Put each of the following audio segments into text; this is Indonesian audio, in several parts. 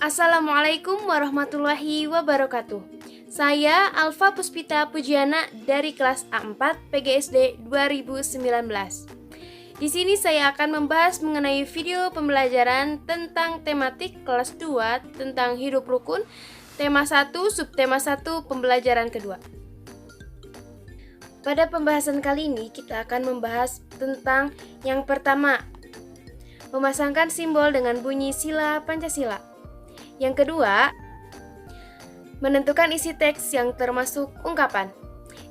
Assalamualaikum warahmatullahi wabarakatuh. Saya Alfa Puspita Pujiana dari kelas A4 PGSD 2019. Di sini saya akan membahas mengenai video pembelajaran tentang tematik kelas 2 tentang hidup rukun, tema 1, subtema 1, pembelajaran kedua. Pada pembahasan kali ini kita akan membahas tentang yang pertama, memasangkan simbol dengan bunyi sila Pancasila. Yang kedua, menentukan isi teks yang termasuk ungkapan.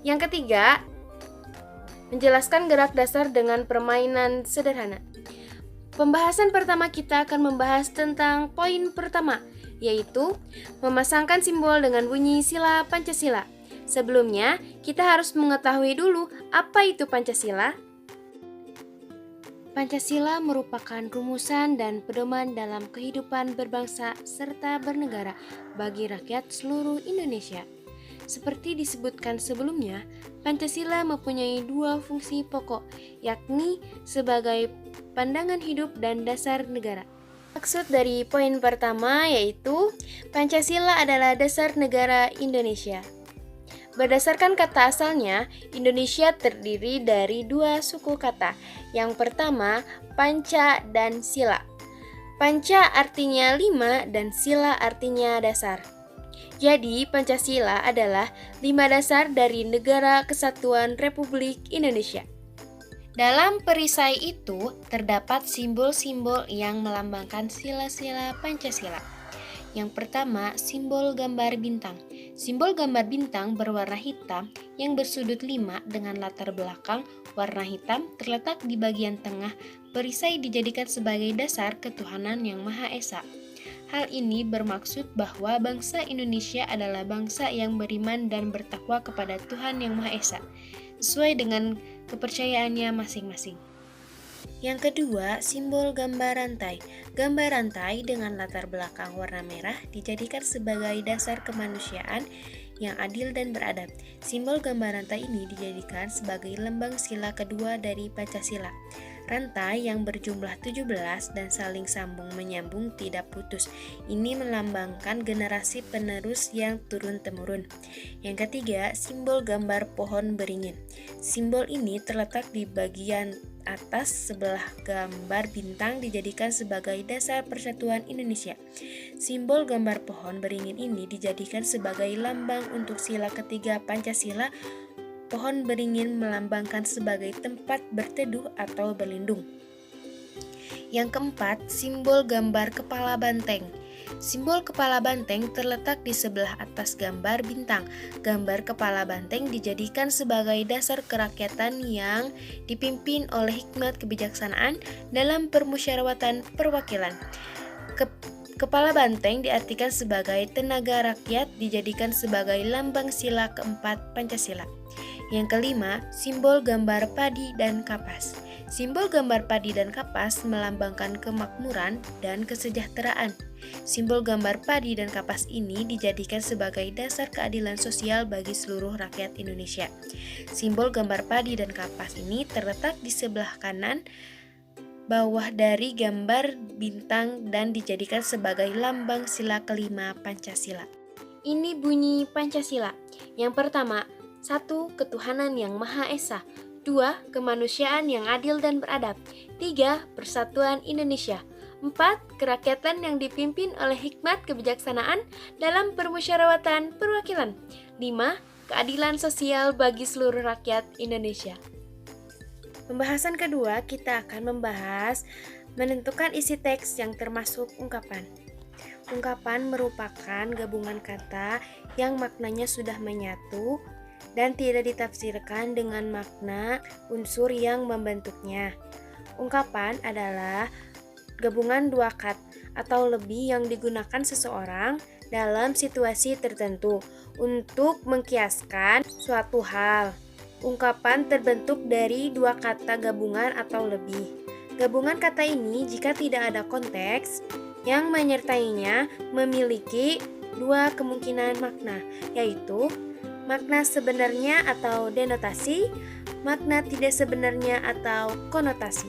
Yang ketiga, menjelaskan gerak dasar dengan permainan sederhana. Pembahasan pertama kita akan membahas tentang poin pertama, yaitu memasangkan simbol dengan bunyi sila Pancasila. Sebelumnya, kita harus mengetahui dulu apa itu Pancasila. Pancasila merupakan rumusan dan pedoman dalam kehidupan berbangsa serta bernegara bagi rakyat seluruh Indonesia. Seperti disebutkan sebelumnya, Pancasila mempunyai dua fungsi pokok, yakni sebagai pandangan hidup dan dasar negara. Maksud dari poin pertama yaitu Pancasila adalah dasar negara Indonesia. Berdasarkan kata asalnya, Indonesia terdiri dari dua suku kata. Yang pertama, panca dan sila. Panca artinya 5 dan sila artinya dasar. Jadi, Pancasila adalah 5 dasar dari Negara Kesatuan Republik Indonesia. Dalam perisai itu, terdapat simbol-simbol yang melambangkan sila-sila Pancasila. Yang pertama, simbol gambar bintang. Simbol gambar bintang berwarna hitam yang bersudut 5 dengan latar belakang warna hitam terletak di bagian tengah. Perisai dijadikan sebagai dasar ketuhanan yang Maha Esa. Hal ini bermaksud bahwa bangsa Indonesia adalah bangsa yang beriman dan bertakwa kepada Tuhan yang Maha Esa, sesuai dengan kepercayaannya masing-masing. Yang kedua, simbol gambar rantai. Gambar rantai dengan latar belakang warna merah dijadikan sebagai dasar kemanusiaan yang adil dan beradab. Simbol gambar rantai ini dijadikan sebagai lambang sila kedua dari Pancasila. Rantai yang berjumlah 17 dan saling sambung menyambung tidak putus. Ini melambangkan generasi penerus yang turun-temurun. Yang ketiga, simbol gambar pohon beringin. Simbol ini terletak di bagian atas sebelah gambar bintang dijadikan sebagai dasar persatuan Indonesia. Simbol gambar pohon beringin ini dijadikan sebagai lambang untuk sila ketiga Pancasila. Pohon beringin melambangkan sebagai tempat berteduh atau berlindung. Yang keempat, simbol gambar kepala banteng. Simbol kepala banteng terletak di sebelah atas gambar bintang. Gambar kepala banteng dijadikan sebagai dasar kerakyatan yang dipimpin oleh hikmat kebijaksanaan dalam permusyawaratan perwakilan. Kepala banteng diartikan sebagai tenaga rakyat, dijadikan sebagai lambang sila keempat Pancasila. Yang kelima, simbol gambar padi dan kapas. Simbol gambar padi dan kapas melambangkan kemakmuran dan kesejahteraan. Simbol gambar padi dan kapas ini dijadikan sebagai dasar keadilan sosial bagi seluruh rakyat Indonesia. Simbol gambar padi dan kapas ini terletak di sebelah kanan bawah dari gambar bintang dan dijadikan sebagai lambang sila kelima Pancasila. Ini bunyi Pancasila. Yang pertama, 1. Ketuhanan yang Maha Esa. 2. Kemanusiaan yang adil dan beradab. 3. Persatuan Indonesia. 4. Kerakyatan yang dipimpin oleh hikmat kebijaksanaan dalam permusyawaratan perwakilan. 5. Keadilan sosial bagi seluruh rakyat Indonesia. Pembahasan kedua, kita akan membahas menentukan isi teks yang termasuk ungkapan. Ungkapan merupakan gabungan kata yang maknanya sudah menyatu dan tidak ditafsirkan dengan makna unsur yang membentuknya. Ungkapan adalah gabungan dua kata atau lebih yang digunakan seseorang dalam situasi tertentu untuk mengkiaskan suatu hal. Ungkapan terbentuk dari dua kata gabungan atau lebih. Gabungan kata ini jika tidak ada konteks yang menyertainya memiliki dua kemungkinan makna, yaitu makna sebenarnya atau denotasi, makna tidak sebenarnya atau konotasi.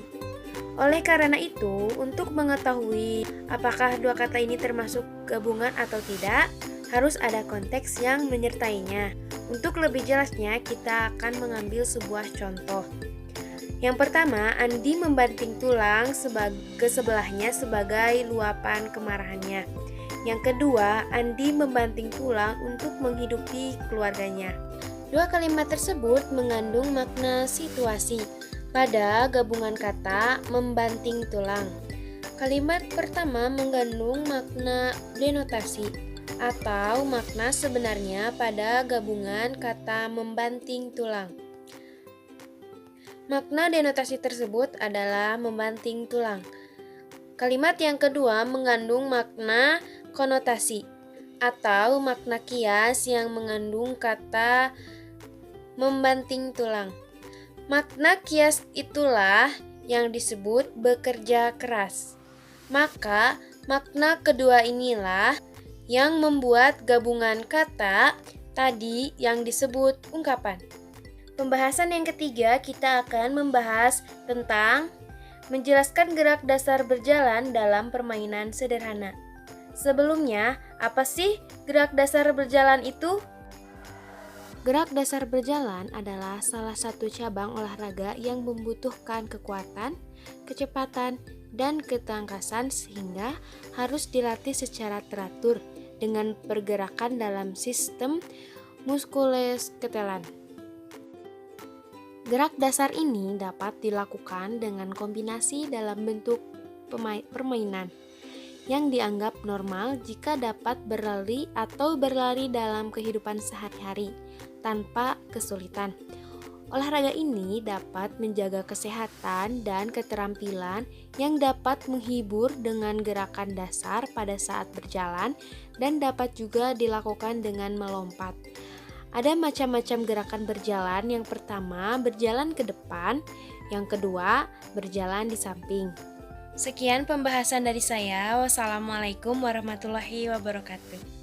Oleh karena itu, untuk mengetahui apakah dua kata ini termasuk gabungan atau tidak, harus ada konteks yang menyertainya. Untuk lebih jelasnya, kita akan mengambil sebuah contoh. Yang pertama, Andi membanting tulang ke sebelahnya sebagai luapan kemarahannya. Yang kedua, Andi membanting tulang untuk menghidupi keluarganya. Dua kalimat tersebut mengandung makna situasi pada gabungan kata membanting tulang. Kalimat pertama mengandung makna denotasi atau makna sebenarnya pada gabungan kata membanting tulang. Makna denotasi tersebut adalah membanting tulang. Kalimat yang kedua mengandung makna konotasi atau makna kias yang mengandung kata membanting tulang. Makna kias itulah yang disebut bekerja keras. Maka, makna kedua inilah yang membuat gabungan kata tadi yang disebut ungkapan. Pembahasan yang ketiga, kita akan membahas tentang menjelaskan gerak dasar berjalan dalam permainan sederhana. Sebelumnya, apa sih gerak dasar berjalan itu? Gerak dasar berjalan adalah salah satu cabang olahraga yang membutuhkan kekuatan, kecepatan, dan ketangkasan sehingga harus dilatih secara teratur dengan pergerakan dalam sistem muskulosketelan. Gerak dasar ini dapat dilakukan dengan kombinasi dalam bentuk permainan yang dianggap normal jika dapat berlari atau berlari dalam kehidupan sehari-hari tanpa kesulitan. Olahraga ini dapat menjaga kesehatan dan keterampilan yang dapat menghibur dengan gerakan dasar pada saat berjalan dan dapat juga dilakukan dengan melompat. Ada macam-macam gerakan berjalan. Yang pertama, berjalan ke depan. Yang kedua, berjalan di samping. Sekian pembahasan dari saya. Wassalamualaikum warahmatullahi wabarakatuh.